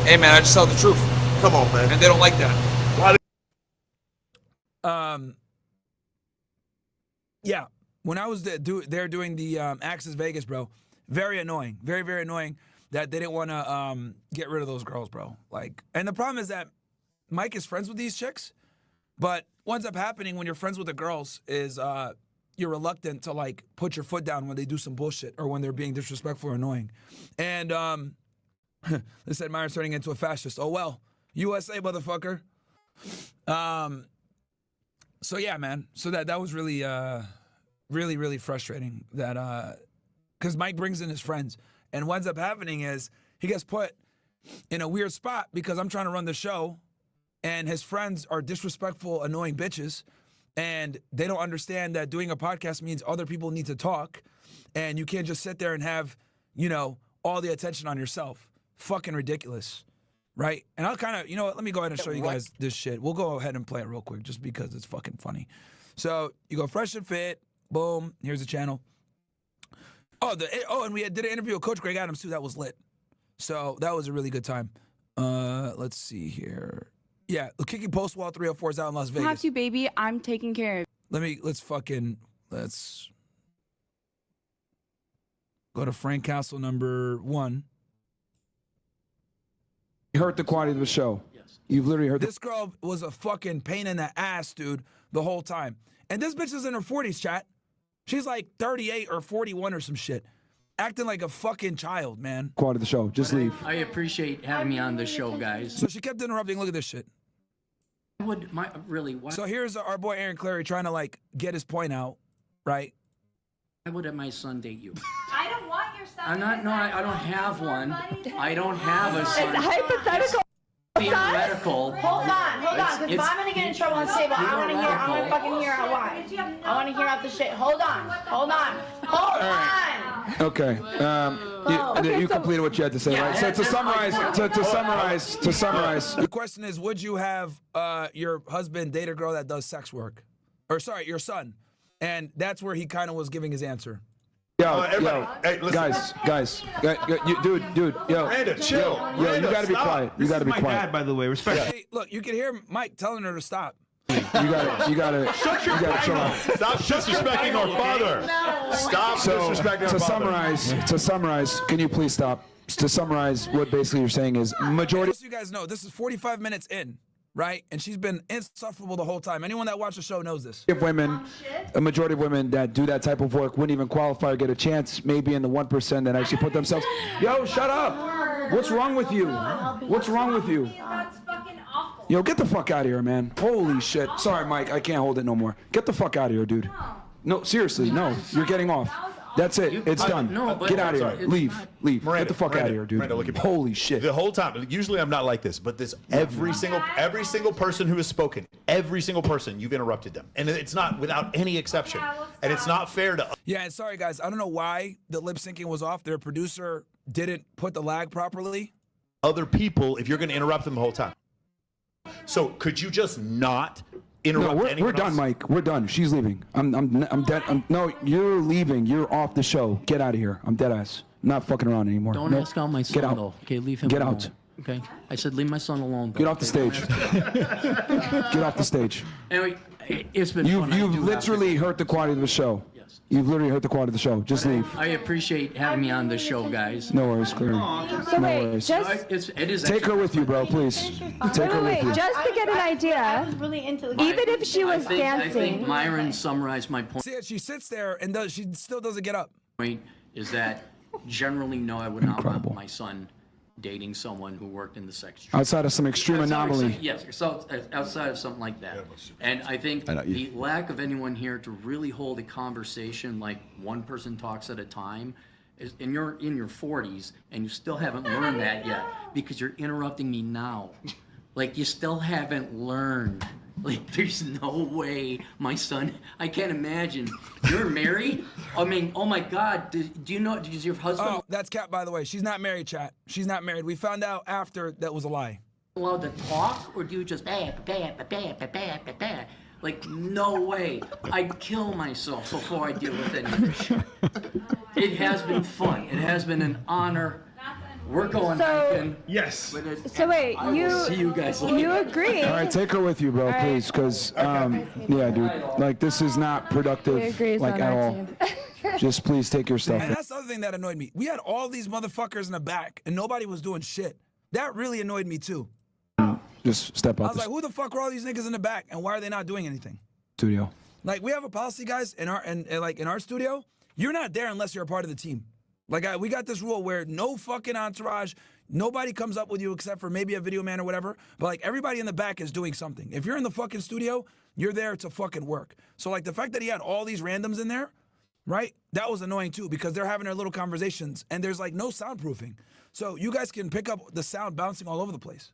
Hey man, I just tell the truth. Come on, man. And they don't like that. Yeah. When I was there doing the Access Vegas, bro, very annoying. Very, very annoying that they didn't want to get rid of those girls, bro. Like, and the problem is that Mike is friends with these chicks, but what ends up happening when you're friends with the girls is you're reluctant to, like, put your foot down when they do some bullshit or when they're being disrespectful or annoying. And they said Myron's turning into a fascist. Oh, well. USA, motherfucker. So, yeah, man. So that was really, really, really frustrating. That because Mike brings in his friends. And what ends up happening is he gets put in a weird spot because I'm trying to run the show. And his friends are disrespectful, annoying bitches. And they don't understand that doing a podcast means other people need to talk. And you can't just sit there and have, you know, all the attention on yourself. Fucking ridiculous. Right? And I'll kind of, you know what, let me go ahead and show you guys this shit. We'll go ahead and play it real quick just because it's fucking funny. So you go Fresh and Fit. Boom. Here's the channel. And we did an interview with Coach Greg Adams too. That was lit. So that was a really good time. Let's see here. Yeah, Kicking Post Wall 304 is out in Las Vegas. Have to, baby. I'm taking care of. Let's go to Frank Castle number 1. You heard the quality of the show. Yes. You've literally heard this girl was a fucking pain in the ass, dude, the whole time. And this bitch is in her 40s, chat. She's like 38 or 41 or some shit. Acting like a fucking child, man. Quality of the show. Just leave. I appreciate having me on the show, guys. So she kept interrupting. Look at this shit. So here's our boy Aaron Clary trying to, like, get his point out, right? Why would my son date you? I don't want your son. I don't have one. I don't have a son. It's hypothetical. Theoretical. Hold on, because if I'm gonna get in trouble on this table, I wanna fucking hear out why. I wanna hear out the shit. Hold on. Okay. You completed what you had to say, right? So to summarize, the question is, would you have your husband date a girl that does sex work? Or sorry, your son. And that's where he kind of was giving his answer. Hey, guys, dude, Miranda, chill. You gotta be quiet. You gotta be quiet. My dad, by the way, respect. Yeah. Hey, look, you can hear Mike telling her to stop. You gotta chill out. Stop disrespecting our father. Stop disrespecting our father. To summarize, can you please stop? To summarize, what basically you're saying is majority. Just so you guys know, this is 45 minutes in. Right? And she's been insufferable the whole time. Anyone that watched the show knows this. A majority of women that do that type of work wouldn't even qualify or get a chance, maybe in the 1% that actually put themselves. Yo, shut up! What's wrong with you? What's wrong with you? That's fucking awful. Yo, get the fuck out of here, man. Holy shit. Sorry, Mike, I can't hold it no more. Get the fuck out of here, dude. No, seriously, no. You're getting off. That's it. It's done. Get out of here. Leave. Miranda, Get the fuck out of here, dude. Miranda, look at me. Holy shit. The whole time. Usually I'm not like this, but this every single person who has spoken, every single person, you've interrupted them, and it's not without any exception, and it's not fair to. Yeah, and sorry guys, I don't know why the lip syncing was off. Their producer didn't put the lag properly. Other people, if you're going to interrupt them the whole time. So could you just not? No, we're done, Mike. We're done. She's leaving. I'm dead. No, you're leaving. You're off the show. Get out of here. I'm dead ass. I'm not fucking around anymore. Don't ask out my son, Get out. though. Okay, leave him Get alone. out. Okay? I said leave my son alone. Though. Get off the stage. Get off the stage. Anyway, it's been fun. You've literally hurt the quality of the show. Yes. You've literally hurt the quality of the show. Just leave. I appreciate having me on the show, guys. No worries, Claire. So wait, It is Take her with you, bro, please. Take her with you. Just to get an idea, Really into the even if she was I think dancing. Myron summarized my point. See, she sits there and she still doesn't get up. Is that generally no, I would not want my son dating someone who worked in the sex trade. Outside of some extreme anomaly. Yes, so outside of something like that. And I think the lack of anyone here to really hold a conversation like one person talks at a time, is, and you're in your 40s and you still haven't learned that yet because you're interrupting me now. Like you still haven't learned. Like, there's no way my son, I can't imagine. You're married? I mean, oh my God, do you know, does your husband... Oh, that's Kat, by the way. She's not married, chat. She's not married. We found out after that was a lie. allowed to talk, or do you just like, no way. I'd kill myself before I deal with any of this shit. It has been fun. It has been an honor We're going, So- Lincoln. Yes. So wait, I will see you guys later. you agree? All right, take her with you, bro, right. please, because yeah, dude, like this is not productive, He agrees like on at our all. team. Just please take your stuff. And that's the other thing that annoyed me. We had all these motherfuckers in the back, and nobody was doing shit. That really annoyed me too. Just step I out was the like, who the fuck are all these niggas in the back, and why are they not doing anything? studio. Like, we have a policy, guys, in our and like in our studio. You're not there unless you're a part of the team. Like, we got this rule where no fucking entourage, nobody comes up with you except for maybe a video man or whatever. But like, everybody in the back is doing something. If you're in the fucking studio, you're there to fucking work. So like, the fact that he had all these randoms in there, right? That was annoying too, because they're having their little conversations and there's like no soundproofing. So you guys can pick up the sound bouncing all over the place.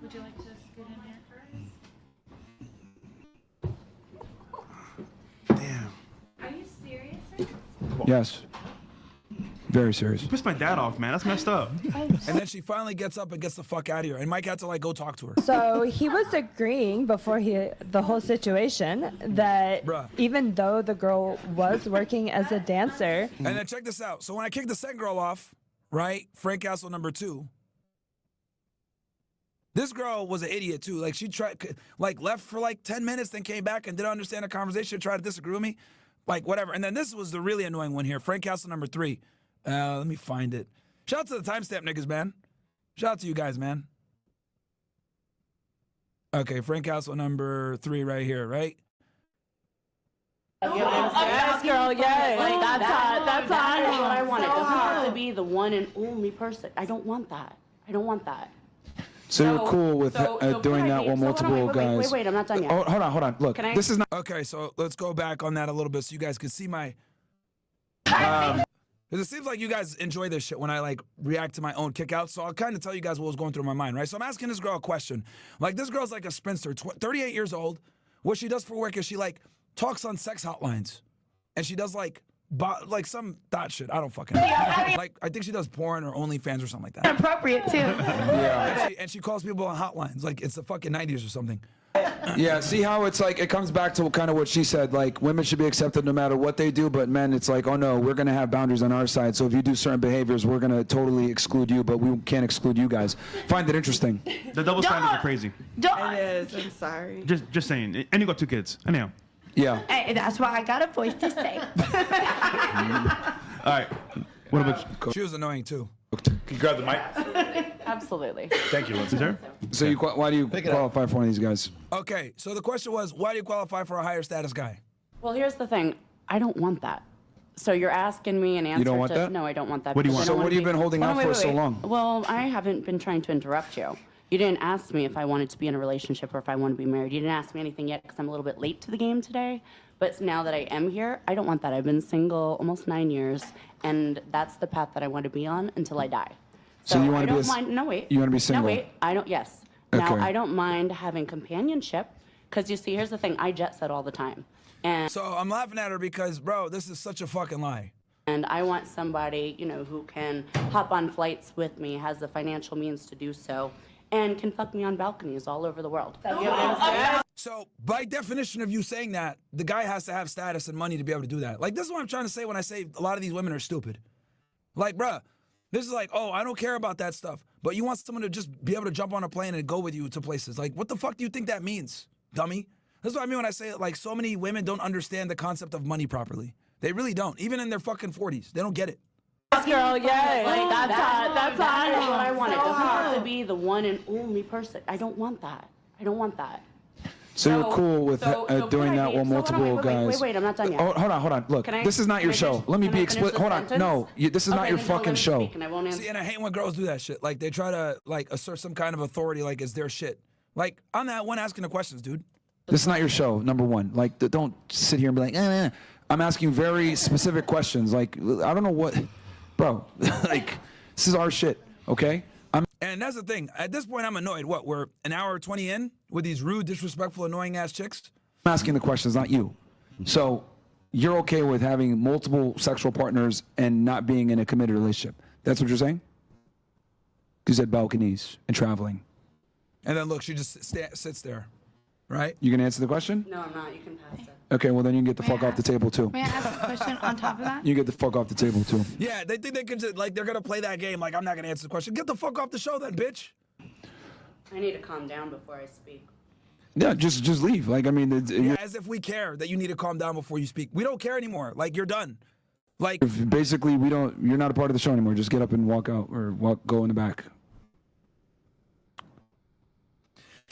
Would you like to scoot in here? Damn. Are you serious right now? Yes. Very serious. Pissed my dad off, man. That's messed up. And then she finally gets up and gets the fuck out of here. And Mike had to like go talk to her. So he was agreeing before the whole situation that Bruh. even though the girl was working as a dancer, And then check this out. So when I kicked the second girl off, right? Frank Castle number 2. This girl was an idiot too. Like she tried, like left for like 10 minutes, then came back and didn't understand the conversation, tried to disagree with me, like whatever. And then this was the really annoying one here. Frank Castle number 3. Let me find it. Shout out to the timestamp niggas, man. Shout out to you guys, man. Okay, Frank Castle number 3 right here, right? Yes, girl, yes. Like, That's hot. That's that is what I hot. want. It doesn't have to be the one and only person. I don't want that. I don't want that. So you're cool with doing that while multiple guys. Wait, I'm not done yet. Oh, hold on. Look, Can I- this is not. Okay, so let's go back on that a little bit so you guys can see my. Because it seems like you guys enjoy this shit when I like react to my own kickouts. So I'll kind of tell you guys what was going through my mind, right? So I'm asking this girl a question. Like, this girl's like a spinster, 38 years old. What she does for work is she like talks on sex hotlines, and she does like some that shit. I don't fucking know. Like, I think she does porn or OnlyFans or something like that. Appropriate too. Yeah. And she calls people on hotlines like it's the fucking 90s or something. Yeah. See how it's like? It comes back to kind of what she said. Like, women should be accepted no matter what they do, but men, it's like, oh no, we're gonna have boundaries on our side. So if you do certain behaviors, we're gonna totally exclude you, but we can't exclude you guys. Find it interesting. The double standards are crazy. It is. I'm sorry. Just saying. And you got 2 kids. Anyhow. Yeah. Hey, that's why I got a voice to say. All right. What about you? She was annoying too. Can you grab the mic? Absolutely. Thank you, Lindsay. Sir? So why do you qualify for one of these guys? Okay, so the question was, why do you qualify for a higher status guy? Well, here's the thing. I don't want that. So you're asking me an answer don't want to that? No, I don't want that. What do you because want? I don't So what wanna have you be- been holding Hold out on, for wait, so wait. long? Well, I haven't been trying to interrupt you. You didn't ask me if I wanted to be in a relationship or if I want to be married. You didn't ask me anything yet because I'm a little bit late to the game today. But now that I am here, I don't want that. I've been single almost 9 years, and that's the path that I want to be on until I die. So you I wanna be don't a s- mind. No, wait. you wanna be single? No, wait. I don't. Yes. Now Okay. I don't mind having companionship because you see, here's the thing. I jet set all the time, and So I'm laughing at her because, bro, this is such a fucking lie. I want somebody, you know, who can hop on flights with me, has the financial means to do so, and can fuck me on balconies all over the world. So by definition of you saying that, the guy has to have status and money to be able to do that. Like, this is what I'm trying to say when I say a lot of these women are stupid. Like, bruh, this is like, oh, I don't care about that stuff. But you want someone to just be able to jump on a plane and go with you to places. Like, what the fuck do you think that means, dummy? That's what I mean when I say, like, so many women don't understand the concept of money properly. They really don't. Even in their fucking 40s. They don't get it. Yes, girl, yes. Like, That's hot. That's that is what I hot. want. It doesn't have to be the one and only person. I don't want that. I don't want that. So you're cool with doing that while hold on, multiple guys. Wait, I'm not done yet. Oh, hold on. Look, Can I- this is not your can I show. just- Let me can be I finish explicit. the Hold on. sentence? No, this is not Okay, your then don't let fucking me show. speak and I won't answer. See, and I hate when girls do that shit. Like, they try to, like, assert some kind of authority like it's their shit. Like, I'm that one asking the questions, dude. This is not your show, number one. Like, don't sit here and be like, I'm asking very specific questions. Like, I don't know what, bro. Like, this is our shit, okay? And that's the thing. At this point, I'm annoyed. What, we're an hour 20 in with these rude, disrespectful, annoying-ass chicks? I'm asking the questions, not you. So you're okay with having multiple sexual partners and not being in a committed relationship. That's what you're saying? You said balconies and traveling. And then, look, she just sits there, right? You gonna answer the question? No, I'm not. You can pass it. Okay, well then you can get the fuck off the table too. May I ask a question on top of that? You get the fuck off the table too. Yeah, they think they can just, like, they're gonna play that game. Like, I'm not gonna answer the question. Get the fuck off the show then, bitch. I need to calm down before I speak. Yeah, just leave. Like, I mean, Yeah, as if we care that you need to calm down before you speak. We don't care anymore. Like, you're done. Like, basically, you're not a part of the show anymore. Just get up and walk out or go in the back.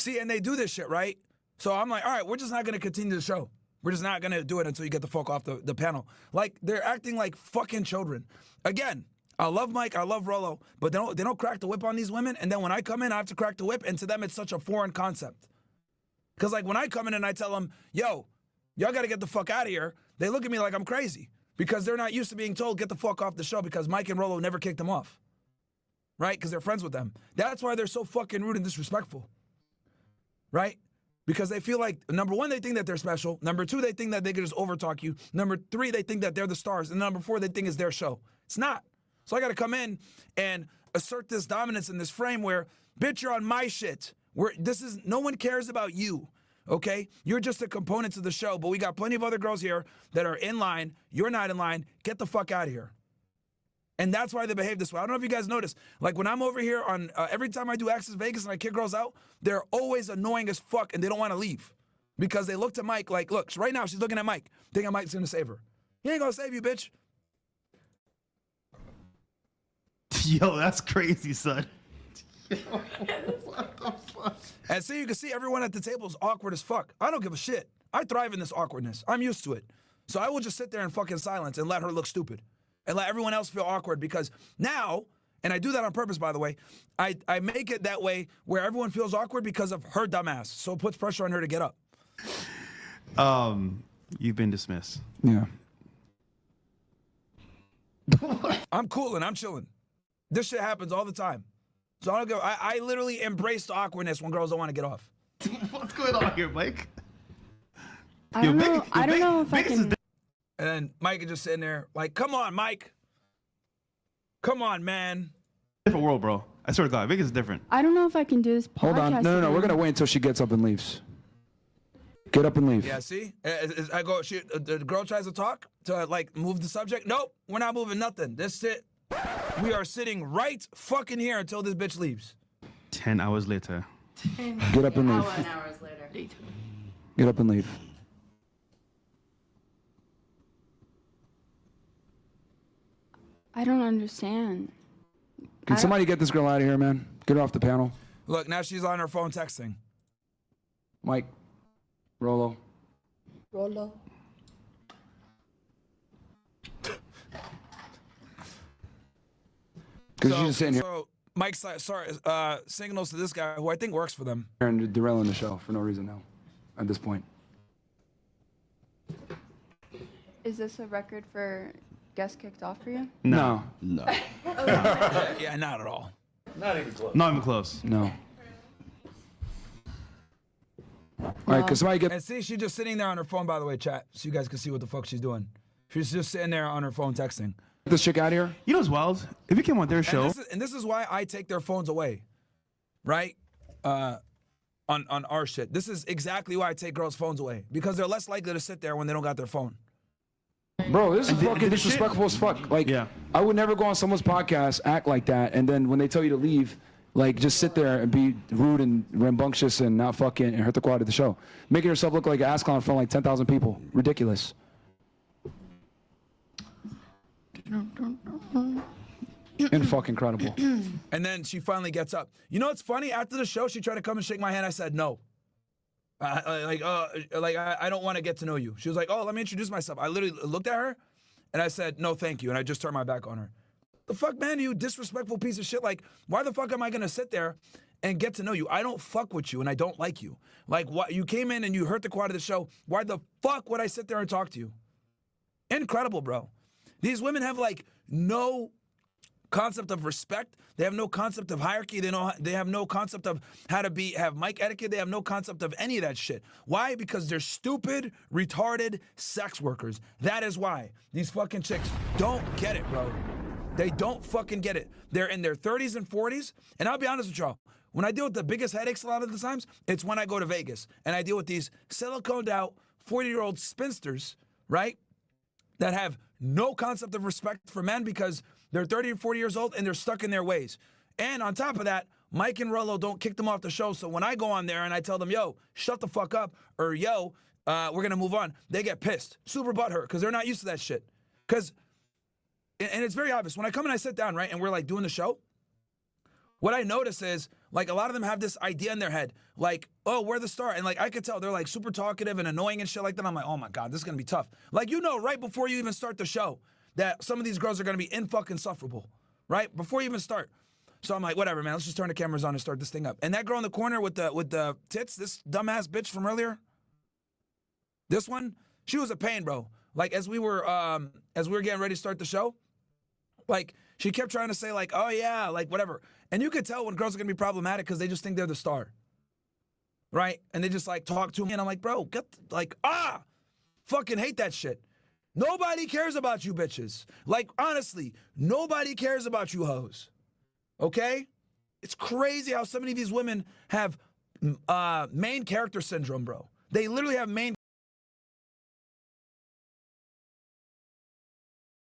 see, and they do this shit, right? So I'm like, all right, we're just not gonna continue the show. We're just not gonna do it until you get the fuck off the panel. Like, they're acting like fucking children. Again, I love Mike, I love Rollo, but they don't crack the whip on these women, and then when I come in, I have to crack the whip, and to them it's such a foreign concept. Because like when I come in and I tell them, yo, y'all gotta get the fuck out of here, they look at me like I'm crazy. Because they're not used to being told, get the fuck off the show, because Mike and Rollo never kicked them off. Right? Because they're friends with them. That's why they're so fucking rude and disrespectful. Right? Because they feel like, number one, they think that they're special. Number two, they think that they can just overtalk you. Number three, they think that they're the stars. And number four, they think it's their show. It's not. So I got to come in and assert this dominance in this frame where, bitch, you're on my shit. No one cares about you, okay? You're just a component to the show, but we got plenty of other girls here that are in line. You're not in line. Get the fuck out of here. And that's why they behave this way. I don't know if you guys notice. Like when I'm over here on every time I do Access Vegas and I kick girls out, they're always annoying as fuck and they don't want to leave. Because they look to Mike like, look, right now she's looking at Mike, thinking Mike's going to save her. He ain't going to save you, bitch. Yo, that's crazy, son. And so you can see everyone at the table is awkward as fuck. I don't give a shit. I thrive in this awkwardness. I'm used to it. So I will just sit there in fucking silence and let her look stupid. And let everyone else feel awkward because now, and I do that on purpose, by the way, I make it that way where everyone feels awkward because of her dumbass. So it puts pressure on her to get up. You've been dismissed. Yeah. I'm cool and I'm chilling. This shit happens all the time. So I don't go. I literally embrace the awkwardness when girls don't want to get off. What's going on here, Mike? I don't know if I can. And then Mike is just sitting there like, come on, Mike. Come on, man. Different world, bro. I swear to God, Vegas is different. I don't know if I can do this podcast. Hold on. No. again. We're going to wait until she gets up and leaves. Get up and leave. Yeah, see? I go, the girl tries to talk, to like move the subject. Nope, we're not moving nothing. This it. We are sitting right fucking here until this bitch leaves. 10 hours later. Get up and leave. 10 hours later. Get up and leave. I don't understand. Can somebody get this girl out of here, man? Get her off the panel. Look, now she's on her phone texting. Mike. Rollo. Rollo. Because she's just sitting here So Mike's signals to this guy who I think works for them. and derailing the show for no reason now, at this point. Is this a record for guest kicked off for you? No. Yeah, not at all. Not even close. No. All right, because somebody get... And see, she's just sitting there on her phone, by the way, chat, so you guys can see what the fuck she's doing. She's just sitting there on her phone texting. Get this chick out of here. You know what's wild? If you came on their show... And this is why I take their phones away, right? On our shit. This is exactly why I take girls' phones away. Because they're less likely to sit there when they don't got their phone. Bro, this is fucking the disrespectful as fuck. Like, Yeah. I would never go on someone's podcast, act like that, and then when they tell you to leave, like, just sit there and be rude and rambunctious and not fucking and hurt the quality of the show. Making yourself look like an ass clown in front of like 10,000 people. Ridiculous. And fucking incredible. And then she finally gets up. You know what's funny? After the show, she tried to come and shake my hand. I said no. I don't want to get to know you. She was like, oh, let me introduce myself. I literally looked at her and I said, no, thank you. And I just turned my back on her. The fuck, man, you disrespectful piece of shit. Like, why the fuck am I going to sit there and get to know you? I don't fuck with you and I don't like you. Like, what? You came in and you hurt the quality of the show. Why the fuck would I sit there and talk to you? Incredible, bro. These women have like no concept of respect. They have no concept of hierarchy. They have no concept of how to have mic etiquette. They have no concept of any of that shit. Why? Because they're stupid, retarded sex workers. That is why. These fucking chicks don't get it, bro. They don't fucking get it. They're in their 30s and 40s. And I'll be honest with y'all. When I deal with the biggest headaches a lot of the times, it's when I go to Vegas and I deal with these siliconed out, 40-year-old spinsters, right, that have no concept of respect for men because they're 30 or 40 years old and they're stuck in their ways. And on top of that, Mike and Rollo don't kick them off the show. So when I go on there and I tell them, yo, shut the fuck up, or yo, we're going to move on, they get pissed, super butthurt, because they're not used to that shit. Because, and it's very obvious, when I come and I sit down, right, and we're like doing the show, what I notice is, like, a lot of them have this idea in their head, like, oh, we're the star. And, like, I could tell they're, like, super talkative and annoying and shit like that. I'm like, oh, my God, this is going to be tough. Like, you know, right before you even start the show that some of these girls are going to be insufferable, right? Before you even start. So I'm like, whatever, man, let's just turn the cameras on and start this thing up. And that girl in the corner with the tits, this dumbass bitch from earlier, this one, she was a pain, bro. Like, as we were getting ready to start the show, like, she kept trying to say, like, oh, yeah, like, whatever. And you could tell when girls are going to be problematic because they just think they're the star, right? And they just, like, talk to me. And I'm like, bro, fucking hate that shit. Nobody cares about you bitches. Like, honestly, nobody cares about you hoes, okay? It's crazy how so many of these women have main character syndrome, bro. They literally have main